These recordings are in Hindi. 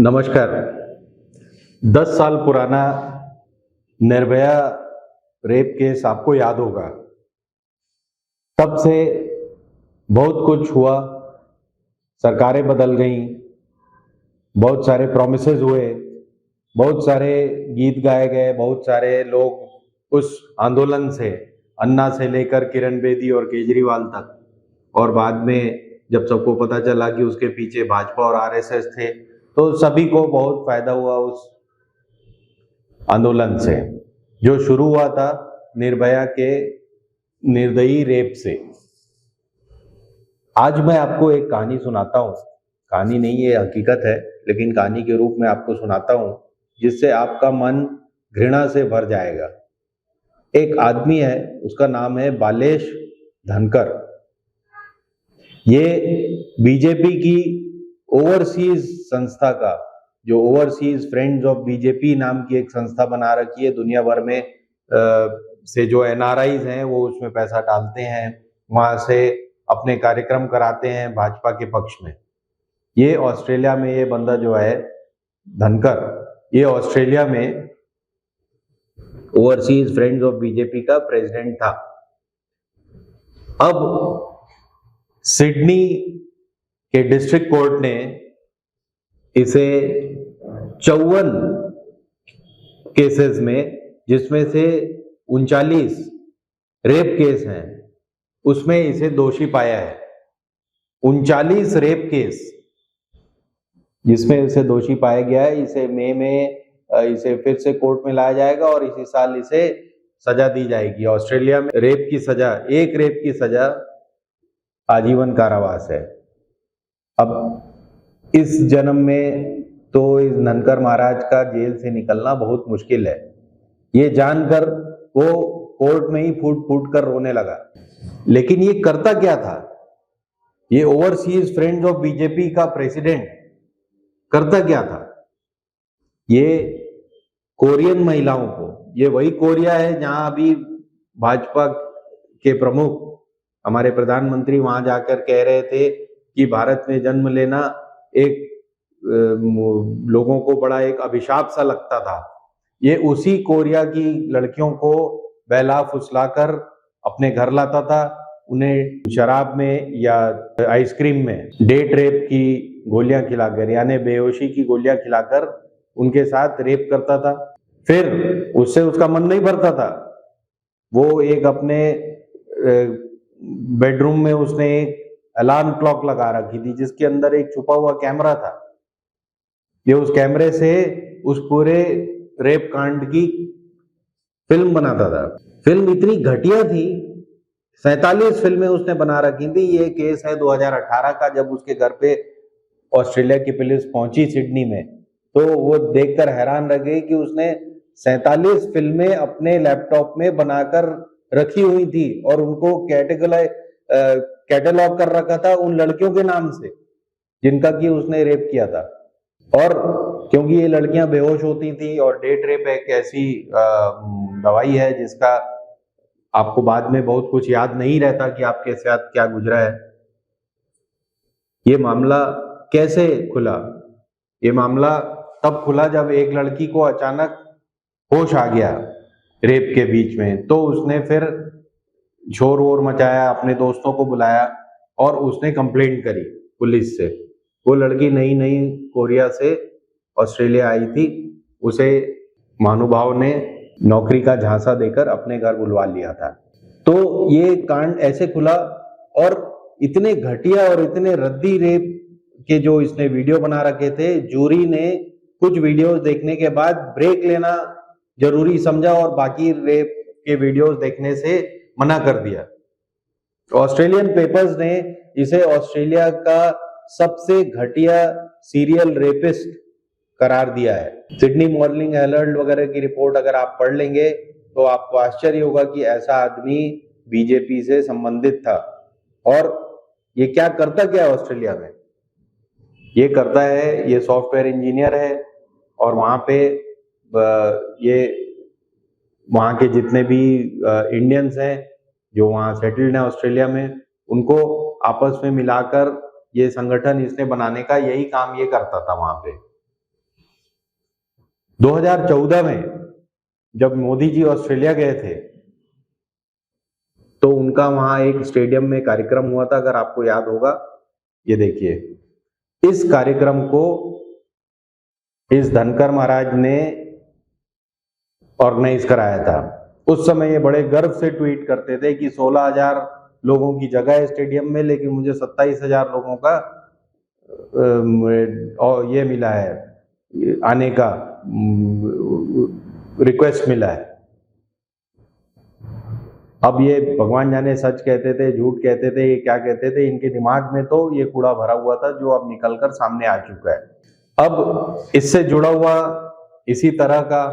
नमस्कार। 10 साल पुराना निर्भया रेप केस आपको याद होगा। तब से बहुत कुछ हुआ, सरकारें बदल गईं, बहुत सारे प्रॉमिसेस हुए, बहुत सारे गीत गाए गए, बहुत सारे लोग उस आंदोलन से, अन्ना से लेकर किरण बेदी और केजरीवाल तक, और बाद में जब सबको पता चला कि उसके पीछे भाजपा और आरएसएस थे, तो सभी को बहुत फायदा हुआ उस आंदोलन से, जो शुरू हुआ था निर्भया के निर्दयी रेप से। आज मैं आपको एक कहानी सुनाता हूँ। कहानी नहीं, ये हकीकत है, लेकिन कहानी के रूप में आपको सुनाता हूँ, जिससे आपका मन घृणा से भर जाएगा। एक आदमी है, उसका नाम है बालेश धनकर। ये बीजेपी की ओवरसीज संस्था का, जो ओवरसीज फ्रेंड्स ऑफ बीजेपी नाम की एक संस्था बना रखी है, दुनिया भर में से जो एनआरआईज हैं वो उसमें पैसा डालते हैं, वहां से अपने कार्यक्रम कराते हैं भाजपा के पक्ष में। ये ऑस्ट्रेलिया में, ये बंदा जो है धनकर, ये ऑस्ट्रेलिया में ओवरसीज फ्रेंड्स ऑफ बीजेपी का प्रेसिडेंट था। अब सिडनी के डिस्ट्रिक्ट कोर्ट ने इसे 54 केसेस में, जिसमें से 39 रेप केस हैं, उसमें इसे दोषी पाया है। 39 रेप केस जिसमें इसे दोषी पाया गया है। इसे मई में इसे फिर से कोर्ट में लाया जाएगा और इसी साल इसे सजा दी जाएगी। ऑस्ट्रेलिया में रेप की सजा, एक रेप की सजा आजीवन कारावास है। अब इस जन्म में तो इस धनकर महाराज का जेल से निकलना बहुत मुश्किल है। ये जानकर वो कोर्ट में ही फूट फूट कर रोने लगा। लेकिन ये करता क्या था? ये ओवरसीज फ्रेंड्स ऑफ बीजेपी का प्रेसिडेंट करता क्या था? ये कोरियन महिलाओं को, ये वही कोरिया है जहां अभी भाजपा के प्रमुख, हमारे प्रधानमंत्री वहां जाकर कह रहे थे कि भारत में जन्म लेना एक लोगों को बड़ा एक अभिशाप सा लगता था। ये उसी कोरिया की लड़कियों को बहला फुसलाकर अपने घर लाता था, उन्हें शराब में या आइसक्रीम में डेट रेप की गोलियां खिलाकर, यानी बेहोशी की गोलियां खिलाकर उनके साथ रेप करता था। फिर उससे उसका मन नहीं भरता था, वो एक अपने बेडरूम में उसने एक अलार्म क्लॉक लगा रखी थी, जिसके अंदर एक छुपा हुआ कैमरा था। ये उस कैमरे से उस पूरे रेप कांड की फिल्म बनाता था। फिल्म इतनी घटिया थी, 47 फिल्में उसने बना रखी थी। ये केस है 2018 का, जब उसके घर पे ऑस्ट्रेलिया की पुलिस पहुंची सिडनी में, तो वो देखकर हैरान रह गई कि उसने 47 फिल्में अपने लैपटॉप में बनाकर रखी हुई थी और उनको कैटलॉग कर रखा था उन लड़कियों के नाम से जिनका कि उसने रेप किया था। और क्योंकि ये लड़कियां बेहोश होती थी, और डेट रेप एक ऐसी दवाई है जिसका आपको बाद में बहुत कुछ याद नहीं रहता कि आपके साथ क्या गुजरा है। ये मामला कैसे खुला? ये मामला तब खुला जब एक लड़की को अचानक होश आ गया रेप के बीच में, तो उसने फिर शोर वोर मचाया, अपने दोस्तों को बुलाया और उसने कंप्लेंट करी पुलिस से। वो लड़की नई नई कोरिया से ऑस्ट्रेलिया आई थी, उसे महानुभाव ने नौकरी का झांसा देकर अपने घर बुलवा लिया था। तो ये कांड ऐसे खुला, और इतने घटिया और इतने रद्दी रेप के जो इसने वीडियो बना रखे थे, जूरी ने कुछ वीडियोस देखने के बाद ब्रेक लेना जरूरी समझा और बाकी रेप के वीडियोस देखने से मना कर दिया। ऑस्ट्रेलियन पेपर्स ने इसे ऑस्ट्रेलिया का सबसे घटिया सीरियल रेपिस्ट करार दिया है। सिडनी मॉर्निंग हेराल्ड वगैरह की रिपोर्ट अगर आप पढ़ लेंगे तो आपको आश्चर्य होगा कि ऐसा आदमी बीजेपी से संबंधित था। और ये क्या करता क्या है ऑस्ट्रेलिया में? ये करता है, ये सॉफ्टवेयर इंजीनियर है, और वहां पे ये वहां के जितने भी इंडियंस हैं जो वहां सेटल्ड हैं ऑस्ट्रेलिया में, उनको आपस में मिलाकर ये संगठन इसने बनाने का यही काम ये करता था वहां पे। 2014 में जब मोदी जी ऑस्ट्रेलिया गए थे तो उनका वहां एक स्टेडियम में कार्यक्रम हुआ था, अगर आपको याद होगा। ये देखिए, इस कार्यक्रम को इस धनकर महाराज ने ऑर्गेनाइज कराया था। उस समय ये बड़े गर्व से ट्वीट करते थे कि 16,000 लोगों की जगह है स्टेडियम में, लेकिन मुझे 27,000 लोगों का और ये मिला है, आने का रिक्वेस्ट मिला है। अब ये भगवान जाने सच कहते थे, झूठ कहते थे, ये क्या कहते थे, इनके दिमाग में तो ये कूड़ा भरा हुआ था जो अब निकलकर सामने आ चुका है। अब इससे जुड़ा हुआ इसी तरह का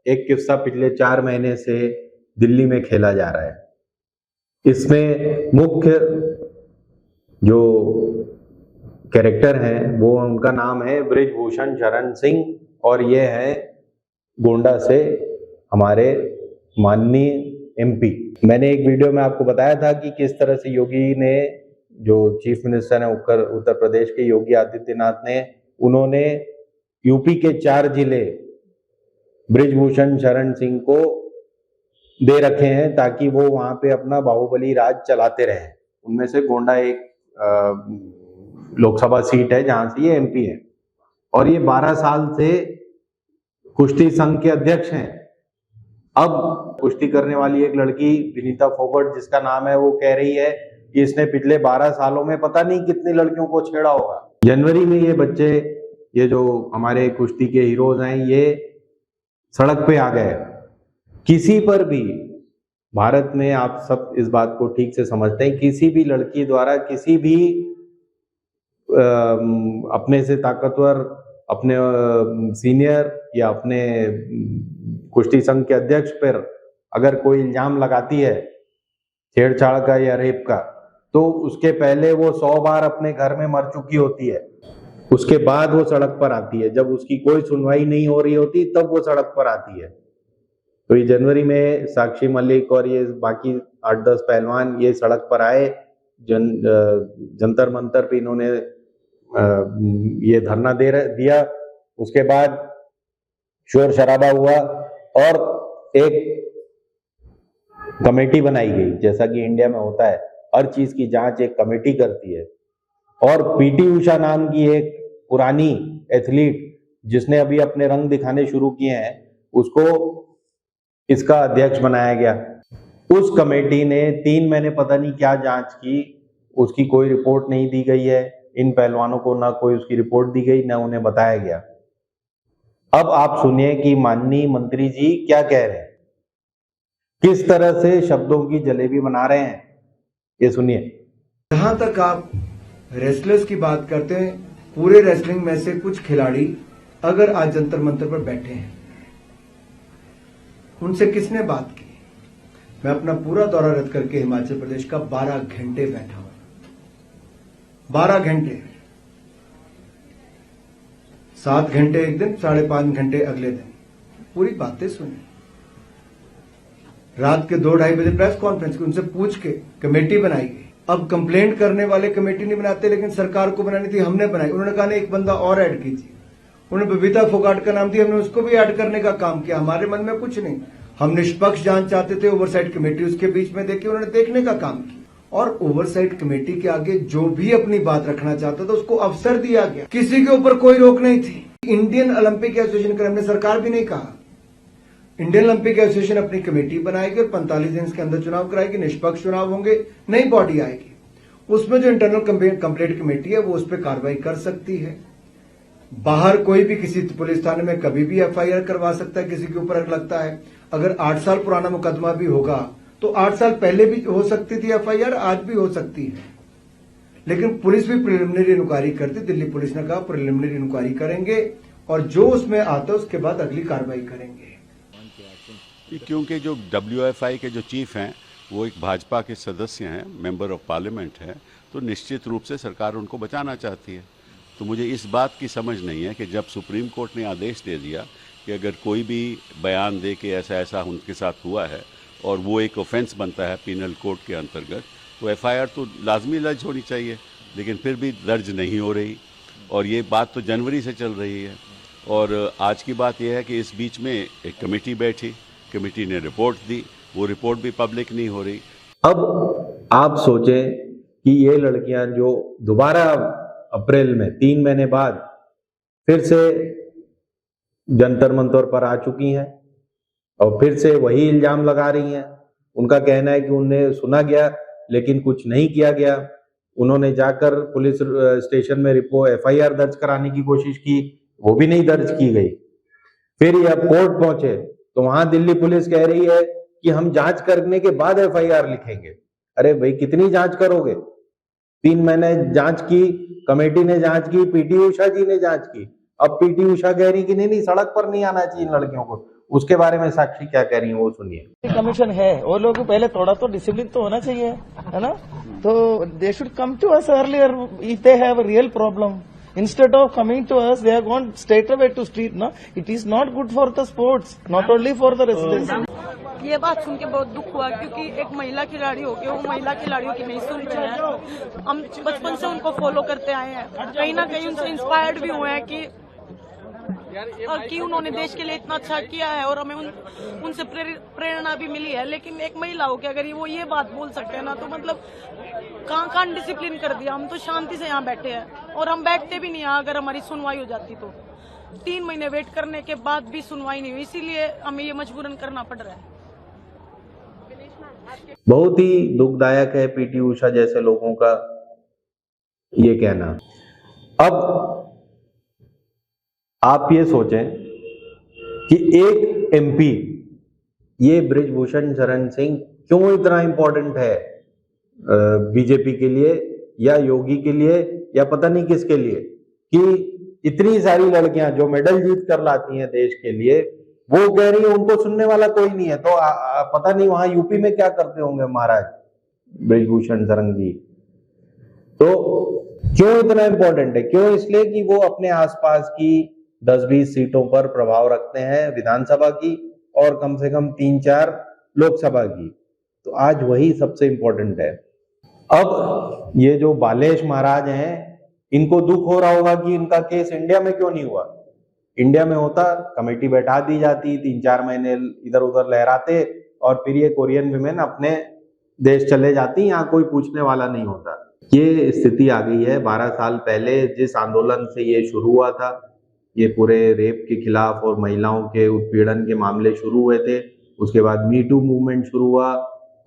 एक किस्सा पिछले 4 महीने से दिल्ली में खेला जा रहा है। इसमें मुख्य जो कैरेक्टर हैं वो, उनका नाम है बृजभूषण शरण सिंह, और ये है गोंडा से हमारे माननीय एमपी। मैंने एक वीडियो में आपको बताया था कि किस तरह से योगी ने, जो चीफ मिनिस्टर है उत्तर प्रदेश के योगी आदित्यनाथ ने, उन्होंने यूपी के 4 जिले बृजभूषण शरण सिंह को दे रखे हैं ताकि वो वहां पे अपना बाहुबली राज चलाते रहे। उनमें से गोंडा एक लोकसभा सीट है जहां से ये एमपी है, और ये 12 साल से कुश्ती संघ के अध्यक्ष हैं। अब कुश्ती करने वाली एक लड़की विनीता फोगट, जिसका नाम है, वो कह रही है कि इसने पिछले 12 सालों में पता नहीं कितनी लड़कियों को छेड़ा होगा। जनवरी में ये बच्चे, ये जो हमारे कुश्ती के हीरोज हैं, ये सड़क पे आ गए। किसी पर भी, भारत में आप सब इस बात को ठीक से समझते हैं, किसी भी लड़की द्वारा किसी भी अपने से ताकतवर, अपने सीनियर या अपने कुश्ती संघ के अध्यक्ष पर अगर कोई इल्जाम लगाती है छेड़छाड़ का या रेप का, तो उसके पहले वो 100 बार अपने घर में मर चुकी होती है। उसके बाद वो सड़क पर आती है। जब उसकी कोई सुनवाई नहीं हो रही होती तब वो सड़क पर आती है। तो ये जनवरी में साक्षी मलिक और ये बाकी 8-10 पहलवान ये सड़क पर आए, जंतर मंतर पे इन्होंने ये धरना दिया। उसके बाद शोर शराबा हुआ और एक कमेटी बनाई गई, जैसा कि इंडिया में होता है, हर चीज की जांच एक कमेटी करती है। और पीटी उषा नाम की एक पुरानी एथलीट, जिसने अभी अपने रंग दिखाने शुरू किए हैं, उसको इसका अध्यक्ष बनाया गया। उस कमेटी ने 3 महीने पता नहीं क्या जांच की, उसकी कोई रिपोर्ट नहीं दी गई है। इन पहलवानों को ना कोई उसकी रिपोर्ट दी गई, ना उन्हें बताया गया। अब आप सुनिए कि माननीय मंत्री जी क्या कह रहे हैं, किस तरह से शब्दों की जलेबी बना रहे हैं, ये सुनिए। जहां तक आप रेसलर्स की बात करते हैं, पूरे रेसलिंग में से कुछ खिलाड़ी अगर आज जंतर मंतर पर बैठे हैं, उनसे किसने बात की? मैं अपना पूरा दौरा रद्द करके हिमाचल प्रदेश का 12 घंटे बैठा हूं। 12 घंटे, 7 घंटे एक दिन, 5.5 घंटे अगले दिन, पूरी बातें सुनी। रात के 2-2:30 बजे प्रेस कॉन्फ्रेंस की, उनसे पूछ के कमेटी बनाई गई। अब कंप्लेंट करने वाले कमेटी नहीं बनाते, लेकिन सरकार को बनानी थी, हमने बनाई। उन्होंने कहा नहीं, एक बंदा और ऐड कीजिए। उन्होंने बबीता फोगाट का नाम दिया, हमने उसको भी ऐड करने का काम किया। हमारे मन में कुछ नहीं, हम निष्पक्ष जांच चाहते थे, ओवरसाइट कमेटी उसके बीच में देखी, उन्होंने देखने का काम किया। और ओवरसाइट कमेटी के आगे जो भी अपनी बात रखना चाहता था उसको अवसर दिया गया, किसी के ऊपर कोई रोक नहीं थी। इंडियन ओलंपिक एसोसिएशन का, हमने सरकार भी नहीं कहा, इंडियन ओलंपिक एसोसिएशन अपनी कमेटी बनाएगी और 45 दिन के अंदर चुनाव कराएगी, निष्पक्ष चुनाव होंगे, नई बॉडी आएगी। उसमें जो इंटरनल कंप्लेंट कमेटी है वो उस पर कार्रवाई कर सकती है। बाहर कोई भी किसी पुलिस थाने में कभी भी एफआईआर करवा सकता है, किसी के ऊपर अगर लगता है। अगर 8 साल पुराना मुकदमा भी होगा तो 8 साल पहले भी हो सकती थी एफआईआर, आज भी हो सकती है। लेकिन पुलिस भी प्रिलिमिनरी इंक्वायरी करती, दिल्ली पुलिस ने कहा प्रिलिमिनरी इंक्वायरी करेंगे और जो उसमें आता है उसके बाद अगली कार्रवाई करेंगे। क्योंकि जो WFI के जो चीफ हैं वो एक भाजपा के सदस्य हैं, मेंबर ऑफ पार्लियामेंट हैं, तो निश्चित रूप से सरकार उनको बचाना चाहती है। तो मुझे इस बात की समझ नहीं है कि जब सुप्रीम कोर्ट ने आदेश दे दिया कि अगर कोई भी बयान दे कि ऐसा ऐसा उनके साथ हुआ है और वो एक ऑफेंस बनता है पीनल कोड के अंतर्गत, तो एफआईआर तो लाजमी दर्ज होनी चाहिए, लेकिन फिर भी दर्ज नहीं हो रही। और ये बात तो जनवरी से चल रही है और आज की बात यह है कि इस बीच में एक कमेटी बैठी, कमेटी ने रिपोर्ट दी, वो रिपोर्ट भी पब्लिक नहीं हो रही। अब आप सोचें कि ये लड़कियां जो दोबारा अप्रैल में 3 महीने बाद फिर से जंतर मंतर पर आ चुकी हैं और फिर से वही इल्जाम लगा रही हैं। उनका कहना है कि उन्हें सुना गया लेकिन कुछ नहीं किया गया। उन्होंने जाकर पुलिस स्टेशन में FIR दर्ज कराने की कोशिश की, वो भी नहीं दर्ज की गई। फिर ये अब कोर्ट पहुंचे तो वहां दिल्ली पुलिस कह रही है कि हम जांच करने के बाद FIR लिखेंगे। अरे भाई, कितनी जांच करोगे? 3 महीने जांच की, कमेटी ने जांच की, PT उषा जी ने जांच की। अब PT उषा कह रही कि नहीं, सड़क पर नहीं आना चाहिए इन लड़कियों को। उसके बारे में साक्षी क्या कह रही है वो सुनिए। कमीशन है, वो लोग पहले थोड़ा तो डिसिप्लिन तो होना चाहिए, है ना? तो they should come to us earlier if they have a real problem. Instead of coming to us, they have gone straight away to street. No, it is not good for the sports, not only for the residents. ये बात सुन के बहुत दुख हुआ क्योंकि एक महिला खिलाड़ी हो के वो महिला खिलाड़ियों की नहीं सुन रहे हैं। हम बचपन से उनको फॉलो करते आए हैं, कहीं ना कहीं उनसे इंस्पायर्ड भी हुए हैं कि उन्होंने देश के लिए इतना अच्छा किया है और हमें उनसे प्रेरणा भी मिली है। लेकिन एक महिला हो के अगर वो ये बात बोल सकते हैं ना, तो मतलब कहाँ डिसिप्लिन कर दिया। हम तो शांति से यहाँ बैठे हैं और हम बैठते भी नहीं यहाँ अगर हमारी सुनवाई हो जाती तो। 3 महीने वेट करने के बाद भी सुनवाई नहीं हुई, इसीलिए हमें ये मजबूरन करना पड़ रहा है। बहुत ही दुखदायक है PT उषा जैसे लोगों का ये कहना। अब आप ये सोचें कि एक MP ये बृजभूषण शरण सिंह क्यों इतना इंपॉर्टेंट है बीजेपी के लिए या योगी के लिए या पता नहीं किसके लिए, कि इतनी सारी लड़कियां जो मेडल जीत कर लाती हैं देश के लिए, वो कह रही है उनको सुनने वाला कोई नहीं है। तो पता नहीं वहां यूपी में क्या करते होंगे महाराज बृजभूषण शरण जी। तो क्यों इतना इंपॉर्टेंट है? क्यों? इसलिए कि वो अपने आसपास की 10-20 सीटों पर प्रभाव रखते हैं, विधानसभा की और कम से कम 3-4 लोकसभा की। तो आज वही सबसे इंपॉर्टेंट है। अब ये जो बालेश महाराज हैं, इनको दुख हो रहा होगा कि इनका केस इंडिया में क्यों नहीं हुआ। इंडिया में होता, कमेटी बैठा दी जाती, 3-4 महीने इधर उधर लहराते और फिर ये कोरियन विमेन अपने देश चले जाती, यहाँ कोई पूछने वाला नहीं होता। ये स्थिति आ गई है। 12 साल पहले जिस आंदोलन से ये शुरू हुआ था, ये पूरे रेप के खिलाफ और महिलाओं के उत्पीड़न के मामले शुरू हुए थे, उसके बाद मी टू मूवमेंट शुरू हुआ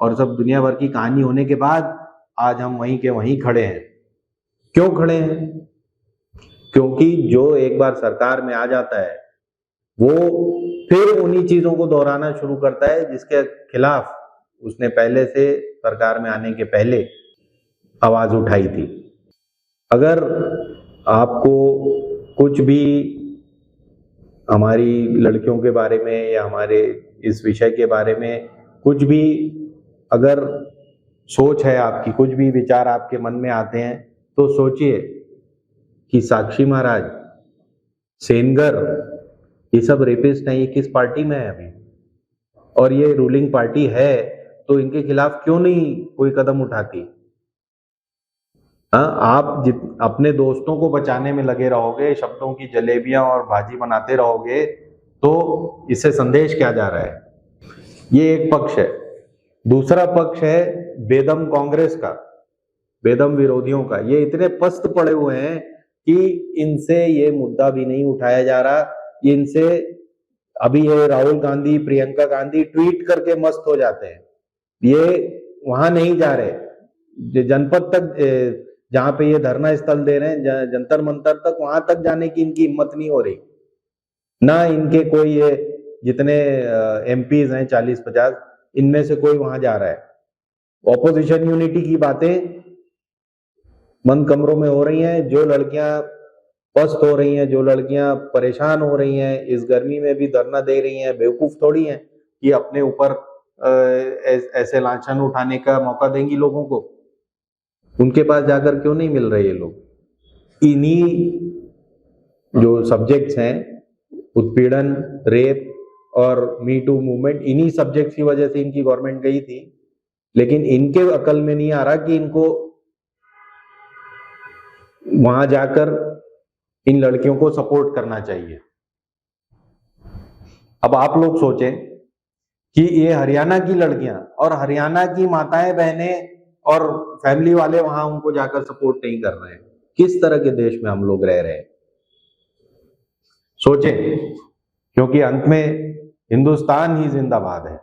और सब दुनिया भर की कहानी होने के बाद आज हम वहीं के वहीं खड़े हैं। क्यों खड़े हैं? क्योंकि जो एक बार सरकार में आ जाता है वो फिर उन्हीं चीजों को दोहराना शुरू करता है जिसके खिलाफ उसने पहले से सरकार में आने के पहले आवाज उठाई थी। अगर आपको कुछ भी हमारी लड़कियों के बारे में या हमारे इस विषय के बारे में कुछ भी अगर सोच है आपकी, कुछ भी विचार आपके मन में आते हैं, तो सोचिए कि साक्षी महाराज, सेनगर, ये सब रेपिस्ट हैं, ये किस पार्टी में है अभी? और ये रूलिंग पार्टी है तो इनके खिलाफ क्यों नहीं कोई कदम उठाती? आप अपने दोस्तों को बचाने में लगे रहोगे, शब्दों की जलेबियां और भाजी बनाते रहोगे, तो इससे संदेश क्या जा रहा है? ये एक पक्ष है। दूसरा पक्ष है बेदम कांग्रेस का, बेदम विरोधियों का। ये इतने पस्त पड़े हुए हैं कि इनसे ये मुद्दा भी नहीं उठाया जा रहा। इनसे अभी ये राहुल गांधी, प्रियंका गांधी ट्वीट करके मस्त हो जाते हैं, ये वहां नहीं जा रहे। जनपद तक जहां पे ये धरना स्थल दे रहे हैं, जंतर मंतर तक, वहां तक जाने की इनकी हिम्मत नहीं हो रही। ना इनके कोई ये जितने MPs हैं 40-50, इनमें से कोई वहां जा रहा है। ऑपोजिशन यूनिटी की बातें बंद कमरों में हो रही हैं। जो लड़कियां पस्त हो रही हैं, जो लड़कियां परेशान हो रही हैं, इस गर्मी में भी धरना दे रही हैं, बेवकूफ थोड़ी हैं कि अपने ऊपर ऐसे लांछन उठाने का मौका देंगी लोगों को। उनके पास जाकर क्यों नहीं मिल रहे ये लोग? इन्हीं जो सब्जेक्ट्स हैं, उत्पीड़न, रेप और मी टू मूवमेंट, इन्हीं सब्जेक्ट्स की वजह से इनकी गवर्नमेंट गई थी। लेकिन इनके अकल में नहीं आ रहा कि इनको वहां जाकर इन लड़कियों को सपोर्ट करना चाहिए। अब आप लोग सोचें कि ये हरियाणा की लड़कियां और हरियाणा की माताएं बहनें और फैमिली वाले वहां उनको जाकर सपोर्ट नहीं कर रहे हैं, किस तरह के देश में हम लोग रह रहे हैं? सोचें, क्योंकि अंत में हिंदुस्तान ही जिंदाबाद है।